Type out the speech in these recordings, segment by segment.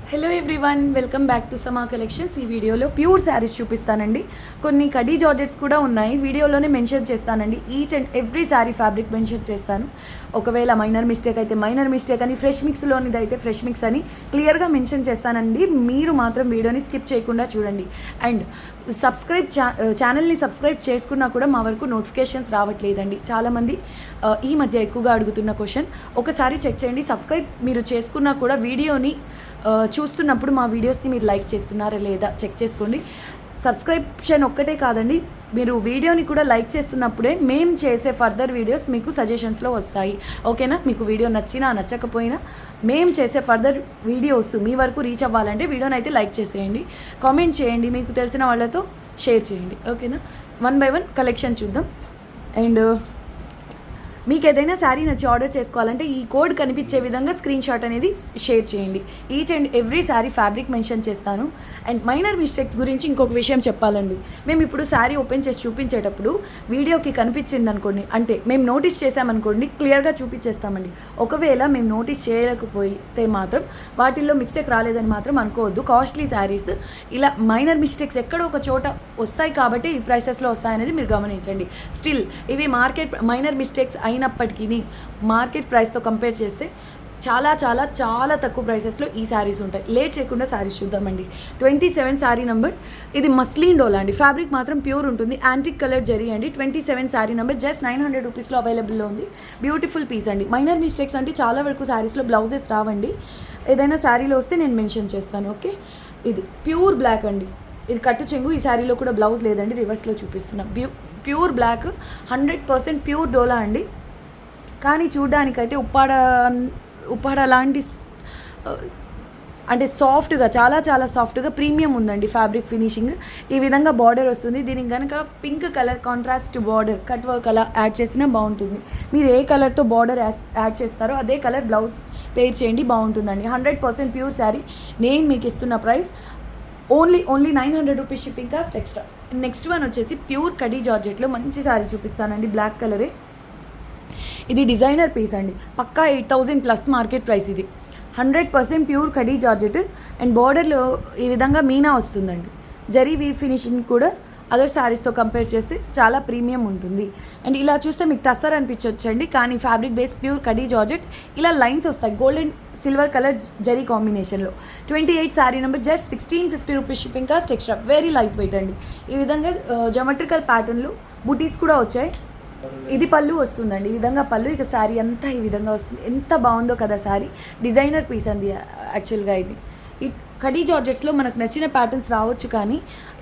Hello everyone, welcome back to సమా collections. ఈ వీడియోలో ప్యూర్ శారీస్ చూపిస్తానండి. కొన్ని కడీ జార్జెట్స్ కూడా ఉన్నాయి, వీడియోలోనే మెన్షన్ చేస్తానండి. Each and every sari fabric mention చేస్తాను. ఒకవేళ మైనర్ మిస్టేక్ అయితే మైనర్ మిస్టేక్ అని, ఫ్రెష్ మిక్స్లోనిది అయితే ఫ్రెష్ మిక్స్ అని క్లియర్గా మెన్షన్ చేస్తానండి. మీరు మాత్రం వీడియోని స్కిప్ చేయకుండా చూడండి. అండ్ ఛానల్ని సబ్స్క్రైబ్ చేసుకున్నా కూడా మా వరకు నోటిఫికేషన్స్ రావట్లేదండి. చాలామంది ఈ మధ్య ఎక్కువగా అడుగుతున్న క్వశ్చన్. ఒకసారి చెక్ చేయండి. సబ్స్క్రైబ్ మీరు చేసుకున్నా కూడా వీడియోని చూస్తున్నప్పుడు మా వీడియోస్ని మీరు లైక్ చేస్తున్నారా లేదా చెక్ చేసుకోండి. సబ్స్క్రిప్షన్ ఒక్కటే కాదండి, మీరు వీడియోని కూడా లైక్ చేస్తున్నప్పుడే మేము చేసే ఫర్దర్ వీడియోస్ మీకు సజెషన్స్లో వస్తాయి. ఓకేనా? మీకు వీడియో నచ్చినా నచ్చకపోయినా మేము చేసే ఫర్దర్ వీడియోస్ మీ వరకు రీచ్ అవ్వాలంటే వీడియోని అయితే లైక్ చేసేయండి, కామెంట్ చేయండి, మీకు తెలిసిన వాళ్ళతో షేర్ చేయండి. ఓకేనా? 1 by 1 కలెక్షన్ చూద్దాం. అండ్ మీకు ఏదైనా శారీ నచ్చి ఆర్డర్ చేసుకోవాలంటే ఈ కోడ్ కనిపించే విధంగా స్క్రీన్ షాట్ అనేది షేర్ చేయండి. Each and every sari fabric mention చేస్తాను. అండ్ మైనర్ మిస్టేక్స్ గురించి ఇంకొక విషయం చెప్పాలండి. మేము ఇప్పుడు శారీ ఓపెన్ చేసి చూపించేటప్పుడు వీడియోకి కనిపించింది అనుకోండి, అంటే మేము నోటీస్ చేసామనుకోండి, క్లియర్గా చూపించేస్తామండి. ఒకవేళ మేము నోటీస్ చేయలేకపోతే మాత్రం వాటిల్లో మిస్టేక్ రాలేదని మాత్రం అనుకోవద్దు. కాస్ట్లీ శారీస్ ఇలా మైనర్ మిస్టేక్స్ ఎక్కడో ఒక చోట వస్తాయి కాబట్టి ఈ ప్రైసెస్లో వస్తాయనేది మీరు గమనించండి. స్టిల్ ఇవి మార్కెట్ మైనర్ మిస్టేక్స్ అయినప్పటికీ మార్కెట్ ప్రైస్తో కంపేర్ చేస్తే చాలా చాలా చాలా తక్కువ ప్రైసెస్లో ఈ శారీస్ ఉంటాయి. లేట్ చేయకుండా శారీస్ చూద్దామండి. 27 శారీ నెంబర్. ఇది మస్లిన్ డోలా అండి. ఫ్యాబ్రిక్ మాత్రం ప్యూర్ ఉంటుంది. యాంటిక్ కలర్ జరీ అండి. 27 శారీ నెంబర్. జస్ట్ 900 రూపీస్లో అవైలబుల్లో ఉంది. బ్యూటిఫుల్ పీస్ అండి. మైనర్ మిస్టేక్స్ అంటే చాలా వరకు శారీస్లో బ్లౌజెస్ రావండి. ఏదైనా శారీలో వస్తే నేను మెన్షన్ చేస్తాను. ఓకే, ఇది ప్యూర్ బ్లాక్ అండి. ఇది కట్టు చెంగు. ఈ శారీలో కూడా బ్లౌజ్ లేదండి, రివర్స్లో చూపిస్తున్నాం. ప్యూర్ బ్లాక్, 100% ప్యూర్ డోలా అండి. కానీ చూడ్డానికైతే ఉప్పాడ లాంటి అంటే సాఫ్ట్గా, చాలా చాలా సాఫ్ట్గా ప్రీమియం ఉందండి ఫ్యాబ్రిక్ ఫినిషింగ్. ఈ విధంగా బార్డర్ వస్తుంది. దీనికి కనుక pink colour contrast border cut work అలా యాడ్ చేసినా బాగుంటుంది. మీరు ఏ కలర్తో బార్డర్ యాడ్ చేస్తారో అదే కలర్ బ్లౌజ్ పేర్ చేయండి, బాగుంటుందండి. 100% ప్యూర్ శారీ. నేను మీకు ఇస్తున్న price only 900 rupees shipping cost extra. Next one వచ్చేసి ప్యూర్ కడీ జార్జెట్లో మంచి శారీ చూపిస్తానండి. బ్లాక్ కలరే. ఇది డిజైనర్ పీస్ అండి. పక్కా 8000 ప్లస్ మార్కెట్ ప్రైస్. ఇది 100% ప్యూర్ కడీ జార్జెట్. అండ్ బార్డర్లో ఈ విధంగా మీనా వస్తుందండి. జరీ వీ ఫినిషింగ్ కూడా అదర్ శారీస్తో కంపేర్ చేస్తే చాలా ప్రీమియం ఉంటుంది. అండ్ ఇలా చూస్తే మీకు టస్సర్ అనిపించవచ్చండి, కానీ fabric base pure khadi georgette. ఇలా లైన్స్ వస్తాయి gold and silver colour zari కాంబినేషన్లో. 28 sari number. Just 1650 rupees shipping cost extra. Very light weight అండి. ఈ విధంగా జామెట్రికల్ ప్యాటర్న్లో బుటీస్ కూడా వచ్చాయి. ఇది పళ్ళు వస్తుందండి. ఈ విధంగా పళ్ళు. ఇక శారీ అంతా ఈ విధంగా వస్తుంది. ఎంత బాగుందో కదా శారీ. డిజైనర్ పీస్ అండి యాక్చువల్గా. ఇది ఈ కడీ జార్జెట్స్లో మనకు నచ్చిన ప్యాటర్న్స్ రావచ్చు, కానీ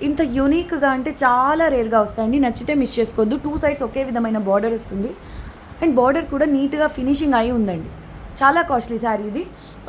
ఇంత యూనిక్గా అంటే చాలా రేర్గా వస్తాయండి. నచ్చితే మిస్ చేసుకోవద్దు. 2 సైడ్స్ ఒకే విధమైన బార్డర్ వస్తుంది. అండ్ బార్డర్ కూడా నీట్గా ఫినిషింగ్ అయి ఉందండి. చాలా కాస్ట్లీ శారీ ఇది.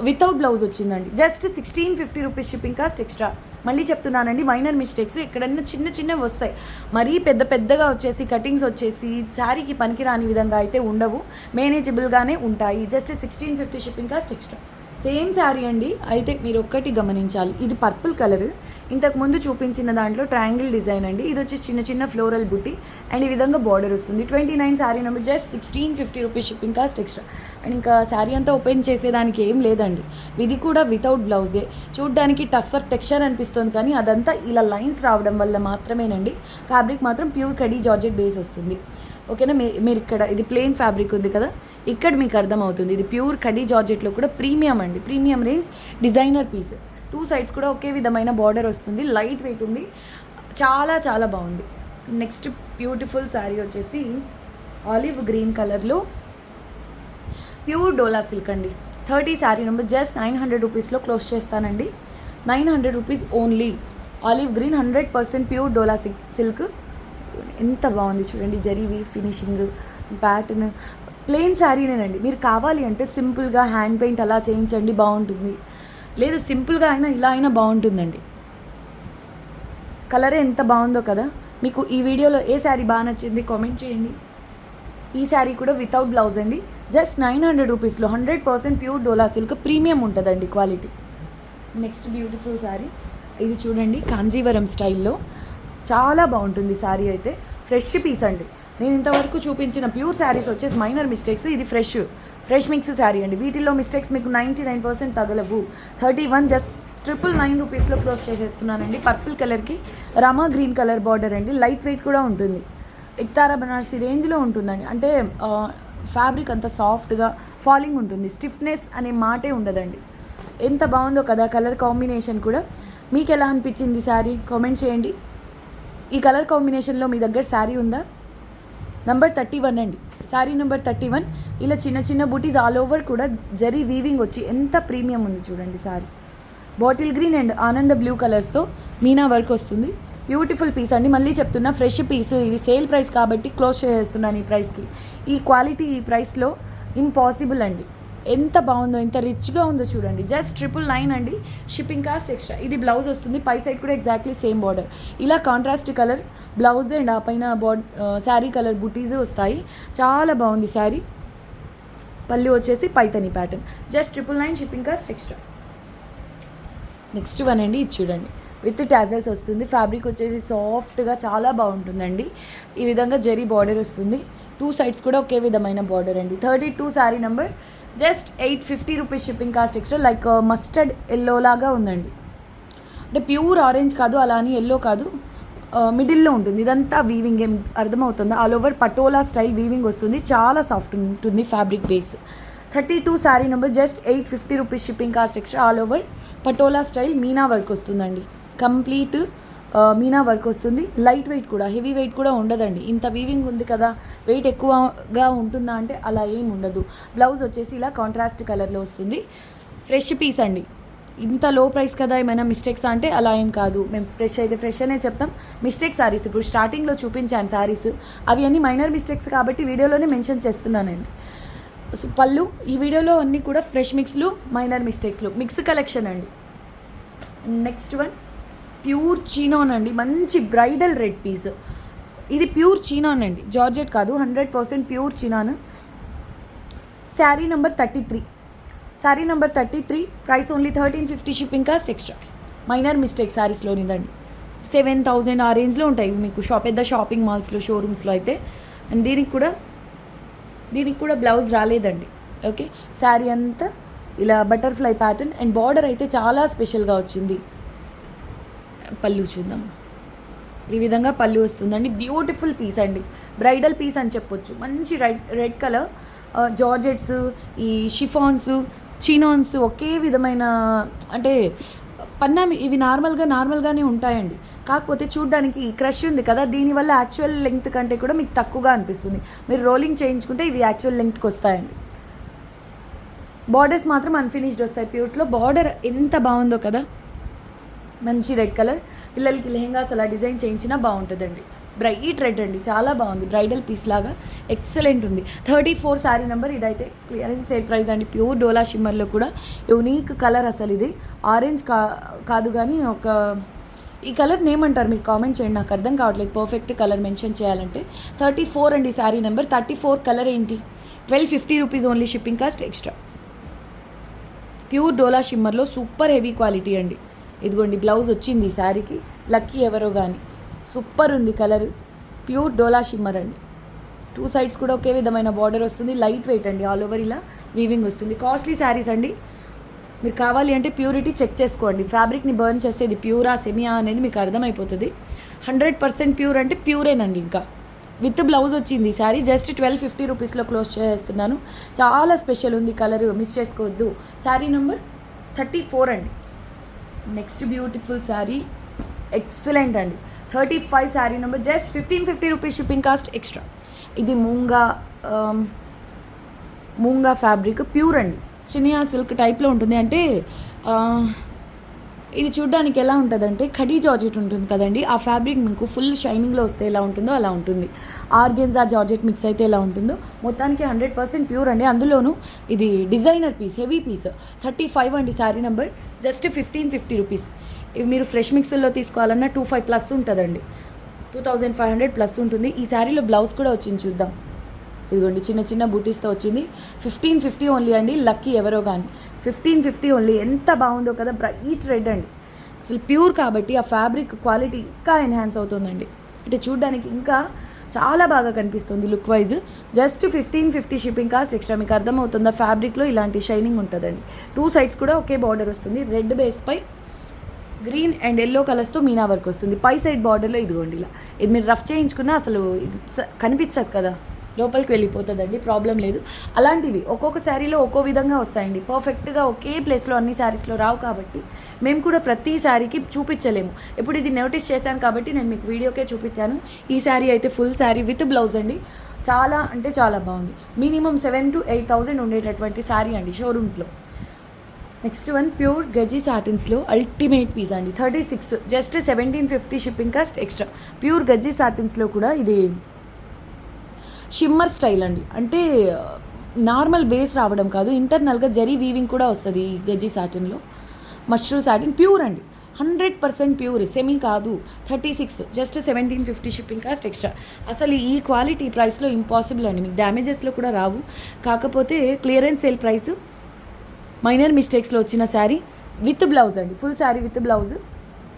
వితౌట్ బ్లౌజ్ వచ్చిందండి. Just 1650 rupees shipping cost extra. మళ్ళీ చెప్తున్నానండి, మైనర్ మిస్టేక్స్ ఎక్కడన్నా చిన్న చిన్నవి వస్తాయి. మరీ పెద్దగా వచ్చేసి కటింగ్స్ వచ్చేసి శారీకి పనికిరాని విధంగా అయితే ఉండవు, మేనేజబుల్గానే ఉంటాయి. Just 1650 shipping cost extra. Same sari అండి. అయితే మీరు ఒక్కటి గమనించాలి, ఇది పర్పుల్ కలర్. ఇంతకుముందు చూపించిన దాంట్లో ట్రయాంగిల్ డిజైన్ అండి. ఇది వచ్చి చిన్న చిన్న ఫ్లోరల్ బుట్టి అండ్ ఈ విధంగా బార్డర్ వస్తుంది. 29 sari number. Just 1650 rupees shipping cost extra. And ఇంకా శారీ అంతా ఓపెన్ చేసేదానికి ఏం లేదండి. ఇది కూడా వితౌట్ బ్లౌజే. చూడ్డానికి టస్సర్ టెక్స్చర్ అనిపిస్తుంది, కానీ అదంతా ఇలా లైన్స్ రావడం వల్ల మాత్రమేనండి. ఫ్యాబ్రిక్ మాత్రం ప్యూర్ కడీ జార్జెట్ బేస్ వస్తుంది. ఓకేనా? మీరు ఇక్కడ ఇది ప్లెయిన్ ఫ్యాబ్రిక్ ఉంది కదా, ఇక్కడ మీకు అర్థమవుతుంది. ఇది ప్యూర్ కడీ జార్జెట్లో కూడా ప్రీమియం అండి. Premium range designer piece. 2 sides కూడా ఒకే విధమైన బార్డర్ వస్తుంది. లైట్ వెయిట్ ఉంది. చాలా చాలా బాగుంది. నెక్స్ట్ బ్యూటిఫుల్ శారీ వచ్చేసి ఆలివ్ గ్రీన్ కలర్లో ప్యూర్ డోలా సిల్క్ అండి. 30 శారీ నెంబర్. జస్ట్ 900 రూపీస్లో క్లోజ్ చేస్తానండి. 900 rupees only. Olive green, 100% pure డోలా సిల్క్. ఎంత బాగుంది చూడండి. జరీవి ఫినిషింగ్, ప్యాటర్న్. ప్లెయిన్ శారీనేనండి. మీరు కావాలి అంటే సింపుల్గా హ్యాండ్ పెయింట్ అలా చేయించండి, బాగుంటుంది. లేదు సింపుల్గా అయినా ఇలా అయినా బాగుంటుందండి. కలరే ఎంత బాగుందో కదా. మీకు ఈ వీడియోలో ఏ శారీ బాగా నచ్చింది కామెంట్ చేయండి. ఈ శారీ కూడా వితౌట్ బ్లౌజ్ అండి. జస్ట్ 900 రూపీస్లో 100% ప్యూర్ డోలా సిల్క్. ప్రీమియం ఉంటుందండి క్వాలిటీ. Next beautiful sari. ఇది చూడండి, కాంజీవరం స్టైల్లో చాలా బాగుంటుంది శారీ. అయితే ఫ్రెష్ పీస్ అండి. నేను ఇంతవరకు చూపించిన ప్యూర్ శారీస్ వచ్చేసి మైనర్ మిస్టేక్స్. ఇది ఫ్రెష్ మిక్స్ శారీ అండి. వీటిల్లో మిస్టేక్స్ మీకు 99% తగలవు. 31 జస్ట్ 999 రూపీస్లో క్లోజ్ చేసేస్తున్నానండి. పర్పుల్ కలర్కి రామా గ్రీన్ కలర్ బార్డర్ అండి. లైట్ వెయిట్ కూడా ఉంటుంది. ఎక్తారా బనారసి రేంజ్లో ఉంటుందండి. అంటే ఫ్యాబ్రిక్ అంత సాఫ్ట్గా ఫాలింగ్ ఉంటుంది. స్టిఫ్నెస్ అనే మాటే ఉండదండి. ఎంత బాగుందో కదా కలర్ కాంబినేషన్ కూడా. మీకు ఎలా అనిపించింది శారీ కామెంట్ చేయండి. ఈ కలర్ కాంబినేషన్లో మీ దగ్గర శారీ ఉందా? నంబర్ 31 అండి. శారీ నెంబర్ 31. ఇలా చిన్న చిన్న బూటీస్ ఆల్ ఓవర్ కూడా జరీ వీవింగ్ వచ్చి ఎంత ప్రీమియం ఉంది చూడండి. శారీ బాటిల్ గ్రీన్ అండ్ ఆనంద బ్లూ కలర్స్తో మీనా వర్క్ వస్తుంది. బ్యూటిఫుల్ పీస్ అండి. మళ్ళీ చెప్తున్నా, ఫ్రెష్ పీస్. ఇది సేల్ ప్రైస్ కాబట్టి క్లోజ్ చేస్తున్నాను ఈ ప్రైస్కి. ఈ క్వాలిటీ ఈ ప్రైస్లో ఇంపాసిబుల్ అండి. ఎంత బాగుందో, ఎంత రిచ్గా ఉందో చూడండి. జస్ట్ 999 అండి. Shipping cost extra. ఇది బ్లౌజ్ వస్తుంది. పై సైడ్ కూడా ఎగ్జాక్ట్లీ సేమ్ బార్డర్. ఇలా కాంట్రాస్ట్ కలర్ బ్లౌజ్ అండ్ ఆ పైన శారీ కలర్ బుటీస్ వస్తాయి. చాలా బాగుంది శారీ. పళ్ళు వచ్చేసి Paithani pattern. Just 999 shipping cost extra. Next one అండి. ఇది చూడండి, విత్ టాజల్స్ వస్తుంది. ఫ్యాబ్రిక్ వచ్చేసి సాఫ్ట్గా చాలా బాగుంటుందండి. ఈ విధంగా జరీ బార్డర్ వస్తుంది. 2 సైడ్స్ కూడా ఒకే విధమైన బార్డర్ అండి. 32 sari number. Just 850 rupees shipping cost extra. Like mustard yellow లాగా ఉందండి. అంటే ప్యూర్ ఆరెంజ్ కాదు, అలా అని ఎల్లో కాదు, మిడిల్లో ఉంటుంది. ఇదంతా వీవింగ్. ఏం అర్థమవుతుందా? All over patola style weaving వస్తుంది. చాలా సాఫ్ట్ ఉంటుంది fabric base. 32 sari number. Just 850 rupees shipping cost extra. All over patola style Meena work వస్తుందండి. కంప్లీట్ మీనా వర్క్ వస్తుంది. లైట్ వెయిట్ కూడా, హెవీ వెయిట్ కూడా ఉండదండి. ఇంత వీవింగ్ ఉంది కదా, వెయిట్ ఎక్కువగా ఉంటుందా అంటే అలా ఏం ఉండదు. బ్లౌజ్ వచ్చేసి ఇలా కాంట్రాస్ట్ కలర్లో వస్తుంది. ఫ్రెష్ పీస్ అండి. ఇంత లో ప్రైస్ కదా, ఏమైనా మిస్టేక్స్ అంటే అలా ఏం కాదు. మేము ఫ్రెష్ అయితే ఫ్రెష్ అనే చెప్తాం. మిస్టేక్ శారీస్ ఇప్పుడు స్టార్టింగ్లో చూపించాను శారీస్, అవి అన్నీ మైనర్ మిస్టేక్స్ కాబట్టి వీడియోలోనే మెన్షన్ చేస్తున్నానండి. సో పళ్ళు ఈ వీడియోలో అన్నీ కూడా ఫ్రెష్ మిక్స్లు, మైనర్ మిస్టేక్స్లు, మిక్స్ కలెక్షన్ అండి. నెక్స్ట్ వన్ ప్యూర్ చీనాన్ అండి. మంచి బ్రైడల్ రెడ్ పీస్. ఇది ప్యూర్ చీనాన్ అండి, జార్జెట్ కాదు. 100% pure chinon. Sari number 33. Sari number 33. Price only 1350 shipping cost extra. Minor mistake శారీస్లోనిదండి. 7000 ఆ రేంజ్లో ఉంటాయి మీకు పెద్ద షాపింగ్ మాల్స్లో, షోరూమ్స్లో అయితే. అండ్ దీనికి కూడా బ్లౌజ్ రాలేదండి. ఓకే, శారీ అంతా ఇలా బటర్ఫ్లై ప్యాటర్న్ అండ్ బార్డర్ అయితే చాలా స్పెషల్గా వచ్చింది. పళ్ళు చూద్దాం. ఈ విధంగా పళ్ళు వస్తుందండి. బ్యూటిఫుల్ పీస్ అండి. బ్రైడల్ పీస్ అని చెప్పొచ్చు. మంచి రెడ్ కలర్ జార్జెట్స్, ఈ షిఫాన్స్, చినాన్స్ ఒకే విధమైన, అంటే పన్నామి ఇవి నార్మల్గానే ఉంటాయండి. కాకపోతే చూడ్డానికి క్రష్ ఉంది కదా, దీనివల్ల యాక్చువల్ లెంగ్త్ కంటే కూడా మీకు తక్కువగా అనిపిస్తుంది. మీరు రోలింగ్ చేయించుకుంటే ఇవి యాక్చువల్ లెంగ్త్కి వస్తాయండి. బార్డర్స్ మాత్రం అన్ఫినిష్డ్ వస్తాయి ప్యూర్స్లో. బార్డర్ ఎంత బాగుందో కదా, మంచి రెడ్ కలర్. పిల్లలకి లెహెంగాస్ అలా డిజైన్ చేయించినా బాగుంటుందండి. బ్రైట్ రెడ్ అండి, చాలా బాగుంది. బ్రైడల్ పీస్ లాగా ఎక్సలెంట్ ఉంది. 34 శారీ నెంబర్. ఇదైతే క్లియరెన్స్ సేల్ ప్రైస్ అండి. ప్యూర్ డోలా షిమ్మర్లో కూడా యూనిక్ కలర్. అసలు ఇది ఆరెంజ్ కాదు కానీ ఈ కలర్ నేమ్ అంటారు, మీరు కామెంట్ చేయండి, నాకు అర్థం కావట్లేదు పర్ఫెక్ట్ కలర్ మెన్షన్ చేయాలంటే. 34 అండి శారీ నెంబర్. 34 కలర్ ఏంటి? 1250 rupees only shipping cost extra. Pure డోలా షిమ్మర్లో సూపర్ హెవీ క్వాలిటీ అండి. ఇదిగోండి బ్లౌజ్ వచ్చింది ఈ శారీకి. లక్కీ ఎవరో కానీ సూపర్ ఉంది కలర్. ప్యూర్ డోలా షిమ్మర్ అండి. 2 సైడ్స్ కూడా ఒకే విధమైన బార్డర్ వస్తుంది. లైట్ వెయిట్ అండి. ఆల్ ఓవర్ ఇలా వీవింగ్ వస్తుంది. కాస్ట్లీ శారీస్ అండి. మీరు కావాలి అంటే ప్యూరిటీ చెక్ చేసుకోండి. ఫ్యాబ్రిక్ని బర్న్ చేస్తే ఇది ప్యూరా సెమియా అనేది మీకు అర్థమైపోతుంది. 100% ప్యూర్ అంటే ప్యూరేనండి. ఇంకా విత్ బ్లౌజ్ వచ్చింది ఈ శారీ. జస్ట్ 1250 రూపీస్లో క్లోజ్ చేస్తున్నాను. చాలా స్పెషల్ ఉంది కలర్, మిస్ చేసుకోవద్దు. శారీ నెంబర్ 34 అండి. నెక్స్ట్ బ్యూటిఫుల్ శారీ, ఎక్సలెంట్ అండి. 35 sari number. Just 1550 rupees shipping cost extra. ఇది మూంగా ఫ్యాబ్రిక్ ప్యూర్ అండి. చినియా సిల్క్ టైప్లో ఉంటుంది. అంటే ఇది చూడ్డానికి ఎలా ఉంటుందంటే ఖడీ జార్జెట్ ఉంటుంది కదండి, ఆ ఫ్యాబ్రిక్ మీకు ఫుల్ షైనింగ్లో వస్తే ఎలా ఉంటుందో అలా ఉంటుంది. ఆర్గెన్జా జార్జెట్ మిక్స్ అయితే ఎలా ఉంటుందో. మొత్తానికి 100% ప్యూర్ అండి. అందులోనూ ఇది డిజైనర్ పీస్, హెవీ పీస్. 35 అండి శారీ నెంబర్. Just 1550 rupees. ఇవి మీరు ఫ్రెష్ మిక్స్లో తీసుకోవాలన్నా 25+ ఉంటుందండి. 2500 ప్లస్ ఉంటుంది. ఈ శారీలో బ్లౌజ్ కూడా వచ్చింది, చూద్దాం. ఇదిగోండి చిన్న చిన్న బూటీస్తో వచ్చింది. 1550 ఓన్లీ అండి. లక్కీ ఎవరో కానీ 1550 ఓన్లీ. ఎంత బాగుందో కదా, బ్రైట్ రెడ్ అండి. అసలు ప్యూర్ కాబట్టి ఆ ఫ్యాబ్రిక్ క్వాలిటీ ఇంకా ఎన్హాన్స్ అవుతుందండి. అంటే చూడ్డానికి ఇంకా చాలా బాగా కనిపిస్తుంది look wise. Just 1550 shipping cost extra. మీకు అర్థమవుతుందా? ఫ్యాబ్రిక్లో ఇలాంటి షైనింగ్ ఉంటుందండి. 2 సైడ్స్ కూడా ఒకే బార్డర్ వస్తుంది. రెడ్ బేస్పై గ్రీన్ అండ్ ఎల్లో కలర్స్తో మీనా వర్క్ వస్తుంది. పై సైడ్ బార్డర్లో ఇదిగోండి ఇలా. ఇది మీరు రఫ్ చేయించుకున్నా అసలు కనిపించదు కదా, లోపలికి వెళ్ళిపోతుందండి, ప్రాబ్లం లేదు. అలాంటివి ఒక్కొక్క శారీలో ఒక్కో విధంగా వస్తాయండి. పర్ఫెక్ట్గా ఒకే ప్లేస్లో అన్ని శారీస్లో రావు కాబట్టి మేము కూడా ప్రతి శారీకి చూపించలేము. ఇప్పుడు ఇది నోటీస్ చేశాను కాబట్టి నేను మీకు వీడియోకే చూపించాను. ఈ శారీ అయితే ఫుల్ శారీ విత్ బ్లౌజ్ అండి. చాలా అంటే చాలా బాగుంది. మినిమం 7,000 to 8,000 ఉండేటటువంటి శారీ అండి షోరూమ్స్లో. నెక్స్ట్ వన్ ప్యూర్ గజీ సాటిన్స్లో అల్టిమేట్ పీస్ అండి. 36 just 1750 shipping cost extra. Pure గజీ సాటిన్స్లో కూడా ఇది షిమ్మర్ స్టైల్ అండి. అంటే నార్మల్ బేస్ రావడం కాదు, ఇంటర్నల్గా జరీ వీవింగ్ కూడా వస్తుంది ఈ గజీ సాటిన్లో. మష్రూ సాటిన్ ప్యూర్ అండి, 100% ప్యూర్, సెమీ కాదు. 36 జస్ట్ 1750 షిప్పింగ్ కాస్ట్ ఎక్స్ట్రా. అసలు ఈ క్వాలిటీ ప్రైస్లో ఇంపాసిబుల్ అండి, మీకు డ్యామేజెస్లో కూడా రావు. కాకపోతే క్లియరెన్స్ సేల్ ప్రైస్ మైనర్ మిస్టేక్స్లో వచ్చిన శారీ విత్ బ్లౌజ్ అండి. Full sari with blouse.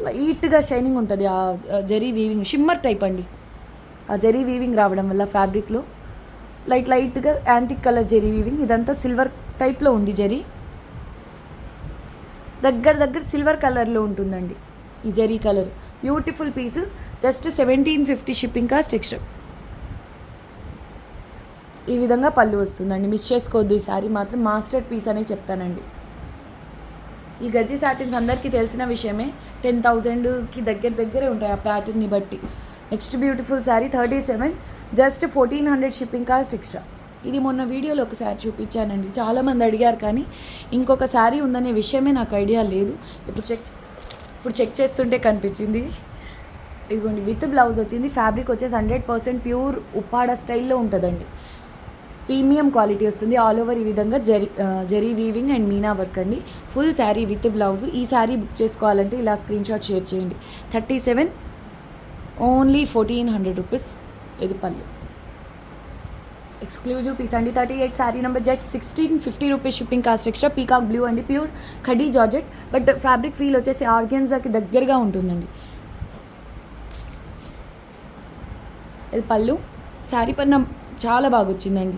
లైట్గా షైనింగ్ ఉంటుంది, ఆ జరీ వీవింగ్ షిమ్మర్ టైప్ అండి. ఆ జరీ వీవింగ్ రావడం వల్ల ఫ్యాబ్రిక్లో లైట్గా యాంటిక్ కలర్ జరీ వీవింగ్. ఇదంతా సిల్వర్ టైప్లో ఉంది జరీ, దగ్గర సిల్వర్ కలర్లో ఉంటుందండి ఈ zari colour. Beautiful piece, just 1750 shipping cost extra. ఈ విధంగా పళ్ళు వస్తుందండి, మిస్ చేసుకోవద్దు. ఈ శారీ మాత్రం మాస్టర్ పీస్ అనే చెప్తానండి. ఈ గజీ సాటిన్స్ అందరికీ తెలిసిన విషయమే, 10,000కి దగ్గరే ఉంటాయి ఆ ప్యాటర్న్ని బట్టి. Next beautiful sari 37 just 1400 shipping cost extra. ఇది మొన్న వీడియోలో ఒకసారి చూపించానండి, చాలామంది అడిగారు, కానీ ఇంకొక శారీ ఉందనే విషయమే నాకు ఐడియా లేదు. ఇప్పుడు చెక్ చేస్తుంటే కనిపించింది. ఇదిగోండి విత్ బ్లౌజ్ వచ్చింది. ఫ్యాబ్రిక్ వచ్చేసి 100% ప్యూర్ ఉప్పాడ స్టైల్లో ఉంటుందండి. ప్రీమియం క్వాలిటీ వస్తుంది. ఆల్ ఓవర్ ఈ విధంగా zari weaving and meena work అండి. Full sari with blouse. ఈ శారీ బుక్ చేసుకోవాలంటే ఇలా స్క్రీన్ షాట్ షేర్ చేయండి. 37 ఓన్లీ 1400 రూపీస్. ఇది పళ్ళు, ఎక్స్క్లూజివ్ పీస్ అండి. 38 sari number just 1650 rupees shipping cost extra. Peacock blue అండి, pure khadi georgette, but fabric feel వచ్చేసి ఆర్గెన్జాకి దగ్గరగా ఉంటుందండి. ఇది పళ్ళు. శారీ పన్న చాలా బాగా వచ్చిందండి,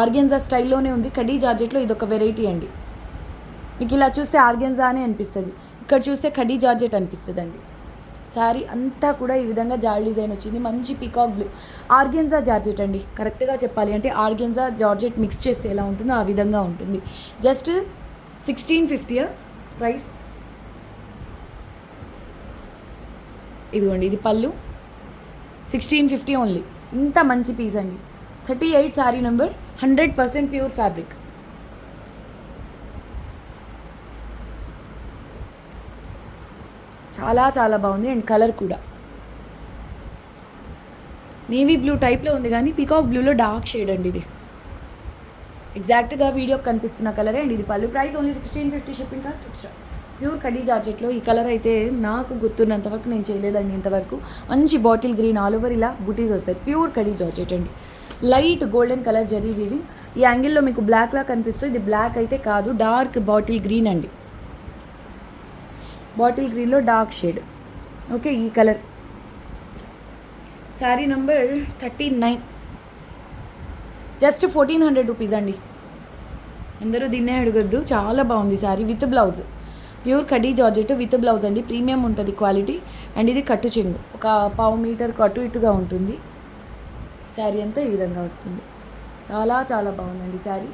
ఆర్గెన్జా స్టైల్లోనే ఉంది. ఖడీ జార్జెట్లో ఇదొక వెరైటీ అండి. మీకు ఇలా చూస్తే ఆర్గెన్జా అని అనిపిస్తుంది, ఇక్కడ చూస్తే ఖడీ జార్జెట్ అనిపిస్తుంది అండి. శారీ అంతా కూడా ఈ విధంగా జాల్ డిజైన్ వచ్చింది. మంచి పీకాక్ బ్లూ, ఆర్గెన్జా జార్జెట్ అండి. కరెక్ట్గా చెప్పాలి అంటే ఆర్గెన్జా జార్జెట్ మిక్స్ చేస్తే ఎలా ఉంటుందో ఆ విధంగా ఉంటుంది. Just 1650 price. ఇదిగోండి ఇది పళ్ళు, 1650 ఓన్లీ. ఇంత మంచి పీస్ అండి. 38 శారీ నెంబర్, 100% ప్యూర్ ఫ్యాబ్రిక్. చాలా బాగుంది. అండ్ కలర్ కూడా నేవీ బ్లూ టైప్లో ఉంది, కానీ పీకాక్ బ్లూలో డార్క్ షేడ్ అండి. ఇది ఎగ్జాక్ట్గా వీడియోకి కనిపిస్తున్న కలరే అండి. ఇది పళ్ళు. Price only 1650 shipping cost extra. Pure khadi జార్జెట్లో ఈ కలర్ అయితే నాకు గుర్తున్నంతవరకు నేను చేయలేదండి ఇంతవరకు. మంచి బాటిల్ గ్రీన్, ఆల్ ఓవర్ ఇలా బుటీస్ వస్తాయి. ప్యూర్ ఖడీ జార్జెట్ అండి. Light golden colour zari weaving. ఈ యాంగిల్లో మీకు బ్లాక్లా కనిపిస్తుంది, ఇది బ్లాక్ అయితే కాదు, డార్క్ బాటిల్ గ్రీన్ అండి. బాటిల్ గ్రీన్లో డార్క్ షేడ్. ఓకే, ఈ colour. Sari number 39 just 1400 rupees అండి. అందరూ దీన్నే అడగొద్దు, చాలా బాగుంది sari with blouse. Pure khadi georgette with blouse అండి. ప్రీమియం ఉంటుంది క్వాలిటీ. అండ్ ఇది కట్టు చెంగు, ఒక 1/2 మీటర్కు అటు ఇటుగా ఉంటుంది. శారీ అంతా ఈ విధంగా వస్తుంది. చాలా బాగుందండి sari.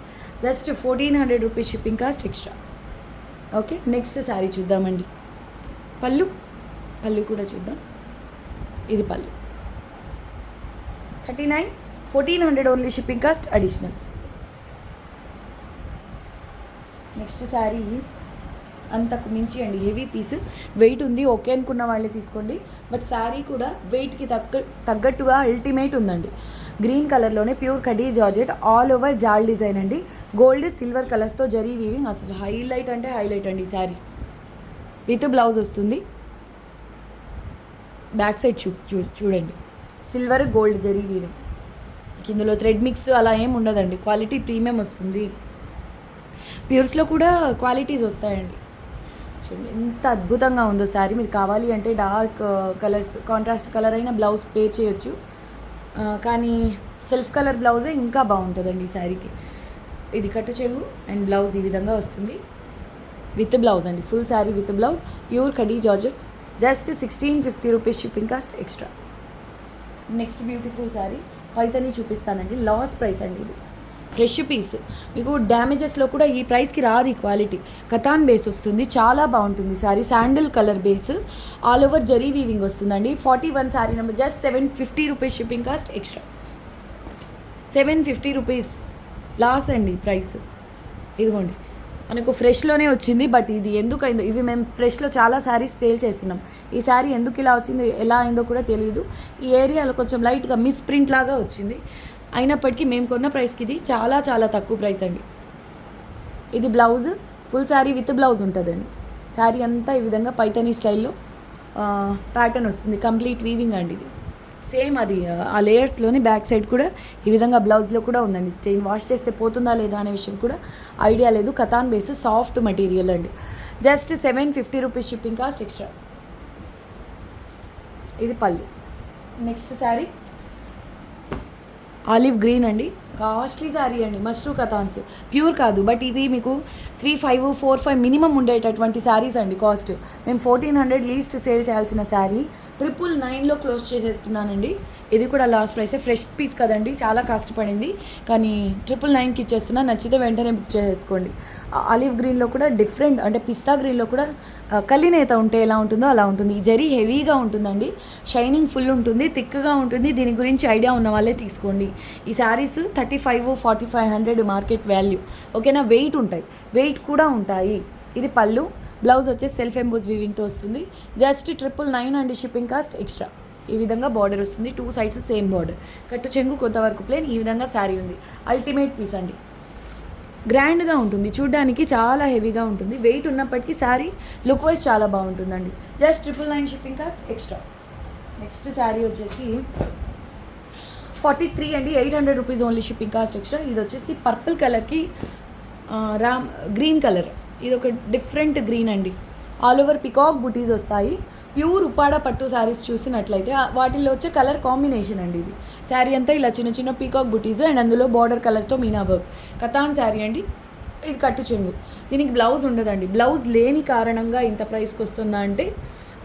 Just 1400 rupees shipping cost extra. Okay, next sari చూద్దామండి. పళ్ళు కూడా చూద్దాం. ఇది పళ్ళు. 39 1400 only shipping cost additional. Next sari అంతకు మించి అండి, హెవీ పీస్, వెయిట్ ఉంది. ఓకే అనుకున్న వాళ్ళే తీసుకోండి, బట్ శారీ కూడా వెయిట్కి తగ్గట్టుగా అల్టిమేట్ ఉందండి. గ్రీన్ కలర్లోనే pure khadi georgette, all over jaal design అండి. గోల్డ్ సిల్వర్ కలర్స్తో జరీ వీవింగ్. అసలు హైలైట్ అంటే హైలైట్ అండి శారీ. విత్ బ్లౌజ్ వస్తుంది. బ్యాక్ సైడ్ చూడండి, సిల్వర్ గోల్డ్ జరీ వీవింగ్. ఇందులో థ్రెడ్ మిక్స్ అలా ఏం ఉండదండి, క్వాలిటీ ప్రీమియం వస్తుంది. ప్యూర్స్లో కూడా క్వాలిటీస్ వస్తాయండి. చూడండి ఎంత అద్భుతంగా ఉందో శారీ. మీరు కావాలి అంటే డార్క్ కలర్స్, కాంట్రాస్ట్ కలర్ అయినా బ్లౌజ్ పే చేయొచ్చు, కానీ సెల్ఫ్ కలర్ బ్లౌజే ఇంకా బాగుంటుందండి ఈ శారీకి. ఇది కట్టు చెంగు అండ్ బ్లౌజ్ ఈ విధంగా వస్తుంది. విత్ బ్లౌజ్ అండి, full sari with blouse, pure khadi georgette, just 1650 rupees shipping cost extra. Next beautiful sari Paithani చూపిస్తానండి, లాస్ ప్రైస్ అండి, ఇది ఫ్రెష్ పీస్, మీకు డ్యామేజెస్లో కూడా ఈ ప్రైస్కి రాదు. ఈ క్వాలిటీ కతాన్ బేస్ వస్తుంది, చాలా బాగుంటుంది sari, sandal colour base, all over zari weaving వస్తుందండి. 41 sari number, just 750 rupees shipping cost extra. 750 rupees less అండి ప్రైస్. ఇదిగోండి మనకు ఫ్రెష్లోనే వచ్చింది, బట్ ఇది ఎందుకు అయిందో, ఇవి మేము ఫ్రెష్లో చాలా శారీస్ సేల్ చేస్తున్నాం. ఈ శారీ ఎందుకు ఇలా వచ్చిందో, ఎలా అయిందో కూడా తెలియదు. ఈ ఏరియాలో కొంచెం లైట్గా మిస్ ప్రింట్ లాగా వచ్చింది, అయినప్పటికీ మేము కొన్న ప్రైస్కి ఇది చాలా చాలా తక్కువ ప్రైస్ అండి. ఇది blouse, full sari with blouse ఉంటుందండి. శారీ అంతా ఈ విధంగా పైతనీ స్టైల్లో ప్యాటర్న్ వస్తుంది, కంప్లీట్ వీవింగ్ అండి. ఇది సేమ్ అది ఆ లేయర్స్లోని బ్యాక్ సైడ్ కూడా ఈ విధంగా బ్లౌజ్లో కూడా ఉందండి. స్టెయిన్ వాష్ చేస్తే పోతుందా లేదా అనే విషయం కూడా ఐడియా లేదు. కతాన్ బేస్, సాఫ్ట్ మెటీరియల్ అండి. Just 750 rupees shipping cost extra. ఇది పళ్ళు. నెక్స్ట్ శారీ ఆలివ్ గ్రీన్ అండి, కాస్ట్లీ శారీ అండి, మష్రూ కతాన్స్, ప్యూర్ కాదు, బట్ ఇవి మీకు 3,500, 4,500 మినిమం ఉండేటటువంటి శారీస్ అండి. కాస్ట్ మేము 1,400 లీస్ట్ సేల్ చేయాల్సిన శారీ 999లో క్లోజ్ చేసేస్తున్నానండి. ఇది కూడా లాస్ట్ ప్రైసే, ఫ్రెష్ పీస్ కదండి, చాలా కాస్ట్ పడింది, కానీ 999కి ఇచ్చేస్తున్నా. నచ్చితే వెంటనే బుక్ చేసేసుకోండి. ఆలివ్ గ్రీన్లో కూడా డిఫరెంట్, అంటే పిస్తా గ్రీన్లో కూడా కలినేత ఉంటే ఎలా ఉంటుందో అలా ఉంటుంది. ఈ జరీ హెవీగా ఉంటుందండి, షైనింగ్ ఫుల్ ఉంటుంది, థిక్గా ఉంటుంది. దీని గురించి ఐడియా ఉన్న వాళ్ళే తీసుకోండి. ఈ శారీస్ 3500, 4500 మార్కెట్ వాల్యూ, ఓకేనా. వెయిట్ ఉంటాయి, వెయిట్ కూడా ఉంటాయి. ఇది పళ్ళు, బ్లౌజ్ వచ్చేసి సెల్ఫ్ ఎంబోస్ వీవింగ్తో వస్తుంది. జస్ట్ 999 అండి షిప్పింగ్ కాస్ట్ ఎక్స్ట్రా. ఈ విధంగా బార్డర్ వస్తుంది, 2 సైడ్స్ సేమ్ బార్డర్, కట్టు చెంగు కొంతవరకు ప్లేన్. ఈ విధంగా శారీ ఉంది, అల్టిమేట్ పీస్ అండి, గ్రాండ్గా ఉంటుంది, చూడ్డానికి చాలా హెవీగా ఉంటుంది. వెయిట్ ఉన్నప్పటికీ శారీ లుక్ వైజ్ చాలా బాగుంటుందండి. Just 999 shipping cost extra. Next sari వచ్చేసి 43 అండి, 800 rupees only shipping cost extra. ఇది వచ్చేసి పర్పుల్ కలర్కి గ్రీన్ కలర్, ఇది ఒక డిఫరెంట్ గ్రీన్ అండి. ఆల్ ఓవర్ పికాక్ బుటీస్ వస్తాయి. ప్యూర్ ఉప్పాడ పట్టు శారీస్ చూసినట్లయితే వాటిల్లో వచ్చే కలర్ కాంబినేషన్ అండి. ఇది శారీ అంతా ఇలా చిన్న చిన్న పీకాక్ బుటీస్ అండ్ అందులో బార్డర్ కలర్తో మీనా వర్క్, కతాన్ శారీ అండి. ఇది కట్టు చెంగు, దీనికి బ్లౌజ్ ఉండదండి. బ్లౌజ్ లేని కారణంగా ఇంత ప్రైస్కి వస్తుందా అంటే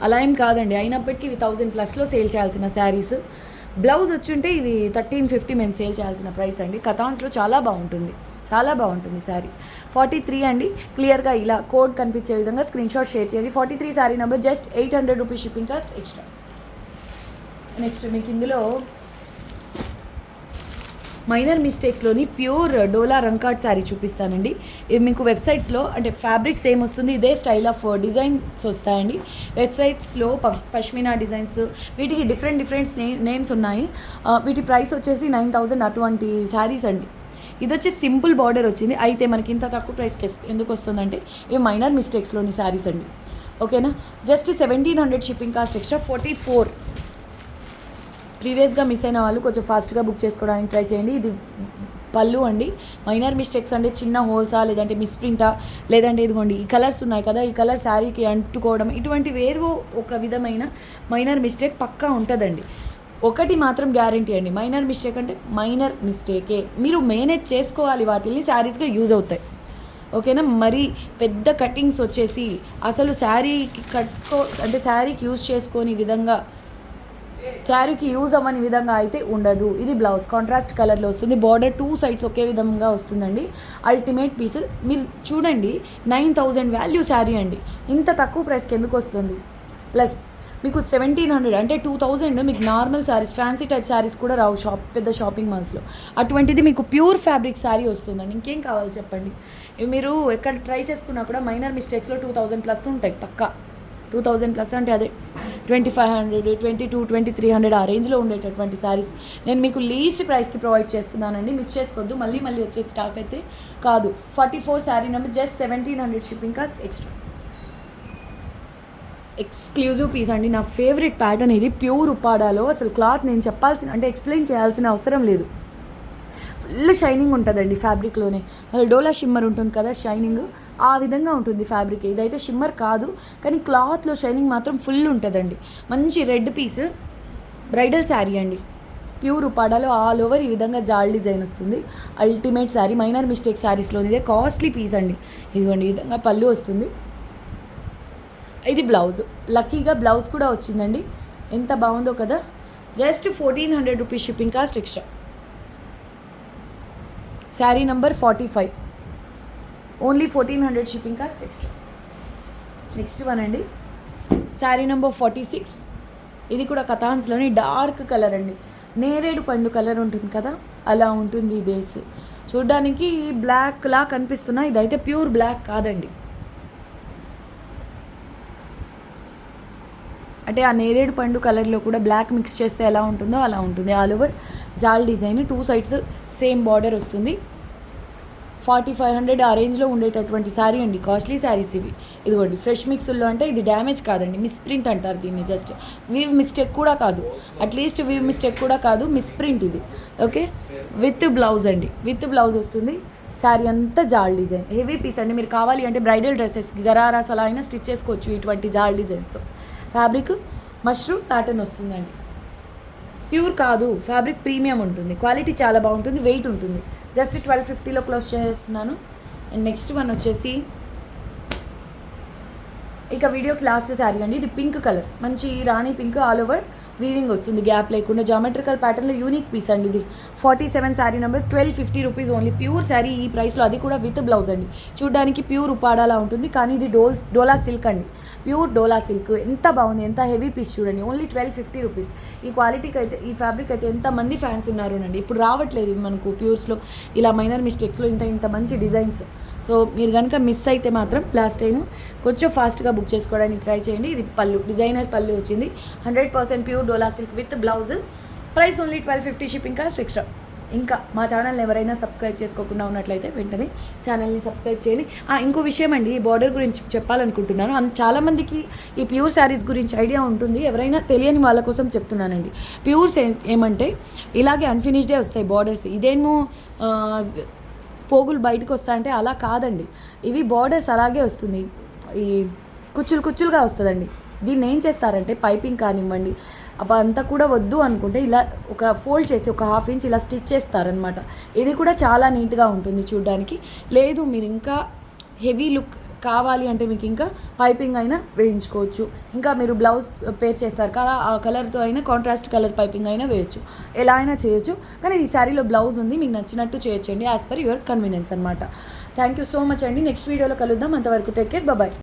అలా ఏం కాదండి, అయినప్పటికీ ఇవి 1000+ సేల్ చేయాల్సిన శారీస్. బ్లౌజ్ వచ్చుంటే ఇవి 1350 మేము సేల్ చేయాల్సిన ప్రైస్ అండి. కతాన్స్లో చాలా బాగుంటుంది, చాలా బాగుంటుంది శారీ. 43 అండి, క్లియర్గా ఇలా కోడ్ కనిపించే విధంగా స్క్రీన్ షాట్ షేర్ చేయండి. 43 sari number, just 800 rupees shipping cost extra. Next మీకు ఇందులో మైనర్ మిస్టేక్స్లోని ప్యూర్ డోలా రంకాట్ శారీ చూపిస్తానండి. ఇవి మీకు వెబ్సైట్స్లో అంటే ఫ్యాబ్రిక్ సేమ్ వస్తుంది, ఇదే స్టైల్ ఆఫ్ డిజైన్స్ వస్తాయండి. వెబ్సైట్స్లో పష్మినా డిజైన్స్, వీటికి డిఫరెంట్ నేమ్స్ ఉన్నాయి. వీటి ప్రైస్ వచ్చేసి 9000 అటువంటి శారీస్ అండి. ఇది వచ్చి సింపుల్ బార్డర్ వచ్చింది, అయితే మనకి ఇంత తక్కువ ప్రైస్కి ఎందుకు వస్తుందంటే ఇవి మైనర్ మిస్టేక్స్లోని శారీస్ అండి, ఓకేనా. Just 1700 shipping cost extra. 44 ప్రీవియస్గా మిస్ అయిన వాళ్ళు కొంచెం ఫాస్ట్గా బుక్ చేసుకోవడానికి ట్రై చేయండి. ఇది పళ్ళు అండి. మైనర్ మిస్టేక్స్ అంటే చిన్న హోల్సా, లేదంటే మిస్ప్రింటా, లేదంటే ఇదిగోండి ఈ కలర్స్ ఉన్నాయి కదా, ఈ కలర్ శారీకి అంటుకోవడం, ఇటువంటి వేరు ఒక విధమైన మైనర్ మిస్టేక్ పక్కా ఉంటుందండి. ఒకటి మాత్రం గ్యారంటీ అండి, మైనర్ మిస్టేక్ అంటే మైనర్ మిస్టేకే, మీరు మేనేజ్ చేసుకోవాలి, వాటిని శారీస్గా యూజ్ అవుతాయి, ఓకేనా. మరి పెద్ద కటింగ్స్ వచ్చేసి అసలు శారీకి అంటే శారీకి యూజ్ చేసుకొని విధంగా, శారీకి యూజ్ అవ్వని విధంగా అయితే ఉండదు. ఇది బ్లౌజ్ కాంట్రాస్ట్ కలర్లో వస్తుంది, బార్డర్ 2 సైడ్స్ ఒకే విధంగా వస్తుందండి. Ultimate piece. మీరు చూడండి, 9000 వాల్యూ శారీ అండి, ఇంత తక్కువ ప్రైస్కి ఎందుకు వస్తుంది? ప్లస్ మీకు 1700 అంటే 2000 మీకు normal saris, fancy type saris కూడా రావు పెద్ద షాపింగ్ మాల్స్లో. అటువంటిది మీకు ప్యూర్ ఫ్యాబ్రిక్ శారీ వస్తుందండి, ఇంకేం కావాలి చెప్పండి. మీరు ఎక్కడ ట్రై చేసుకున్నా కూడా మైనర్ మిస్టేక్స్లో 2000+ ఉంటాయి పక్కా. 2000+ అంటే అదే 2500, 2200, 2300 ఆ రేంజ్లో ఉండేటటువంటి శారీస్ నేను మీకు లీస్ట్ ప్రైస్కి ప్రొవైడ్ చేస్తున్నానండి. మిస్ చేసుకోవద్దు, మళ్ళీ వచ్చే స్టాక్ అయితే కాదు. 44 sari number, just 1700 shipping cost extra. Exclusive piece అండి, నా ఫేవరెట్ ప్యాటర్న్ ఇది. ప్యూర్ ఉప్పాడాలో అసలు క్లాత్ నేను అంటే ఎక్స్ప్లెయిన్ చేయాల్సిన అవసరం లేదు. ఫుల్ షైనింగ్ ఉంటుందండి ఫ్యాబ్రిక్లోనే. అసలు డోలా షిమ్మర్ ఉంటుంది కదా షైనింగ్, ఆ విధంగా ఉంటుంది ఫ్యాబ్రిక్. ఇదైతే షిమ్మర్ కాదు, కానీ క్లాత్లో షైనింగ్ మాత్రం ఫుల్ ఉంటుందండి. మంచి రెడ్ పీస్, బ్రైడల్ శారీ అండి. ప్యూర్ ఉపాడాలో ఆల్ ఓవర్ ఈ విధంగా జాల్ డిజైన్ వస్తుంది. అల్టిమేట్ శారీ, మైనర్ మిస్టేక్ శారీస్లోనిదే కాస్ట్లీ పీస్ అండి. ఇదిగోండి ఈ విధంగా పళ్ళు వస్తుంది. ఇది బ్లౌజ్, లక్కీగా బ్లౌజ్ కూడా వచ్చిందండి. ఎంత బాగుందో కదా. Just 1400 rupees shipping cost extra. Sari number 45, only 1400 shipping cost extra. Next one అండి, శారీ నెంబర్ 46. ఇది కూడా కథాన్స్లోని డార్క్ కలర్ అండి. నేరేడు పండు కలర్ ఉంటుంది కదా, అలా ఉంటుంది ఈ బేస్. చూడ్డానికి బ్లాక్లా కనిపిస్తున్నా, ఇదైతే ప్యూర్ బ్లాక్ కాదండి. అంటే ఆ నేరేడు పండు కలర్లో కూడా బ్లాక్ మిక్స్ చేస్తే ఎలా ఉంటుందో అలా ఉంటుంది. All over jaal design, 2 sides same border వస్తుంది. 4500 ఆ రేంజ్లో ఉండేటటువంటి శారీ అండి. కాస్ట్లీ శారీస్ ఇవి. ఇదిగోండి ఫ్రెష్ మిక్స్లో అంటే ఇది డ్యామేజ్ కాదండి, మిస్ప్రింట్ అంటారు దీన్ని. జస్ట్ వీవ్ మిస్టేక్ కూడా కాదు, అట్లీస్ట్ వీవ్ మిస్టేక్ కూడా కాదు, మిస్ప్రింట్ ఇది. ఓకే, విత్ బ్లౌజ్ అండి, విత్ బ్లౌజ్ వస్తుంది. శారీ అంతా జాల్ డిజైన్, హెవీ పీస్ అండి. మీరు కావాలి అంటే బ్రైడల్ డ్రెస్సెస్, గరారాస్ అలా అయినా స్టిచ్ చేసుకోవచ్చు ఇటువంటి జాల్ డిజైన్స్తో. ఫ్యాబ్రిక్ మష్రూమ్ సాటన్ వస్తుందండి. ప్యూర్ కాదు, ఫ్యాబ్రిక్ ప్రీమియం ఉంటుంది, క్వాలిటీ చాలా బాగుంటుంది, వెయిట్ ఉంటుంది. జస్ట్ 1250లో క్లోజ్ చేస్తున్నాను. అండ్ నెక్స్ట్ వన్ వచ్చేసి ఇక వీడియోకి లాస్ట్ శారీ అండి. ఇది పింక్ కలర్, మంచి రాణి పింక్, ఆల్ ఓవర్ వీవింగ్ వస్తుంది, గ్యాప్ లేకుండా జామెట్రికల్ ప్యాటర్న్లో యూనిక్ పీస్ అండి. ఇది 47 sari number, 1250 rupees only. Pure sari ఈ ప్రైస్లో, అది కూడా విత్ బ్లౌజ్ అండి. చూడడానికి ప్యూర్ ఉపాడాలా ఉంటుంది, కానీ ఇది డోలా సిల్క్ అండి, ప్యూర్ డోలా సిల్క్. ఎంత బాగుంది, ఎంత హెవీ పీస్ చూడండి. Only 1250 rupees. ఈ క్వాలిటీకి అయితే, ఈ ఫ్యాబ్రిక్ అయితే ఎంతమంది ఫ్యాన్స్ ఉన్నారోనండి. ఇప్పుడు రావట్లేదు మనకు ప్యూర్స్లో ఇలా మైనర్ మిస్టేక్స్లో ఇంత మంచి డిజైన్స్. సో మీరు కనుక మిస్ అయితే మాత్రం లాస్ట్ టైము కొంచెం ఫాస్ట్గా బుక్ చేసుకోవడానికి ట్రై చేయండి. ఇది పళ్ళు, డిజైనర్ పళ్ళు వచ్చింది, 100% ప్యూర్ డోలా silk with blouse. Price only 1250 shipping cost extra. ఇంకా మా ఛానల్ని ఎవరైనా సబ్స్క్రైబ్ చేసుకోకుండా ఉన్నట్లయితే వెంటనే ఛానల్ని సబ్స్క్రైబ్ చేయండి. ఇంకో విషయం అండి, ఈ బార్డర్ గురించి చెప్పాలనుకుంటున్నాను. చాలామందికి ఈ ప్యూర్ శారీస్ గురించి ఐడియా ఉంటుంది, ఎవరైనా తెలియని వాళ్ళ కోసం చెప్తున్నానండి. ప్యూర్స్ ఏమంటే ఇలాగే అన్ఫినిష్డే వస్తాయి బార్డర్స్. ఇదేమో పోగులు బయటకు వస్తా అంటే అలా కాదండి, ఇవి బార్డర్స్ అలాగే వస్తుంది, ఈ కుచ్చులుగా వస్తుందండి. దీన్ని ఏం చేస్తారంటే పైపింగ్ కానివ్వండి అంతా కూడా వద్దు అనుకుంటే ఇలా ఒక ఫోల్డ్ చేసి ఒక 1/2 ఇంచ్ ఇలా స్టిచ్ చేస్తారనమాట. ఇది కూడా చాలా నీట్గా ఉంటుంది చూడడానికి. లేదు మీరు ఇంకా హెవీ లుక్ కావాలి అంటే మీకు ఇంకా పైపింగ్ అయినా వేయించుకోవచ్చు. ఇంకా మీరు బ్లౌజ్ పేర్ చేస్తారు కదా, ఆ కలర్తో అయినా కాంట్రాస్ట్ కలర్ పైపింగ్ అయినా వేయచ్చు, ఎలా అయినా చేయొచ్చు. కానీ ఈ శారీలో బ్లౌజ్ ఉంది, మీకు నచ్చినట్టు చేయొచ్చండి, యాజ్ పర్ యువర్ కన్వీనియన్స్ అనమాట. థ్యాంక్ యూ సో మచ్ అండి. నెక్స్ట్ వీడియోలో కలుద్దాం. అంతవరకు టేక్ కేర్, బాయ్.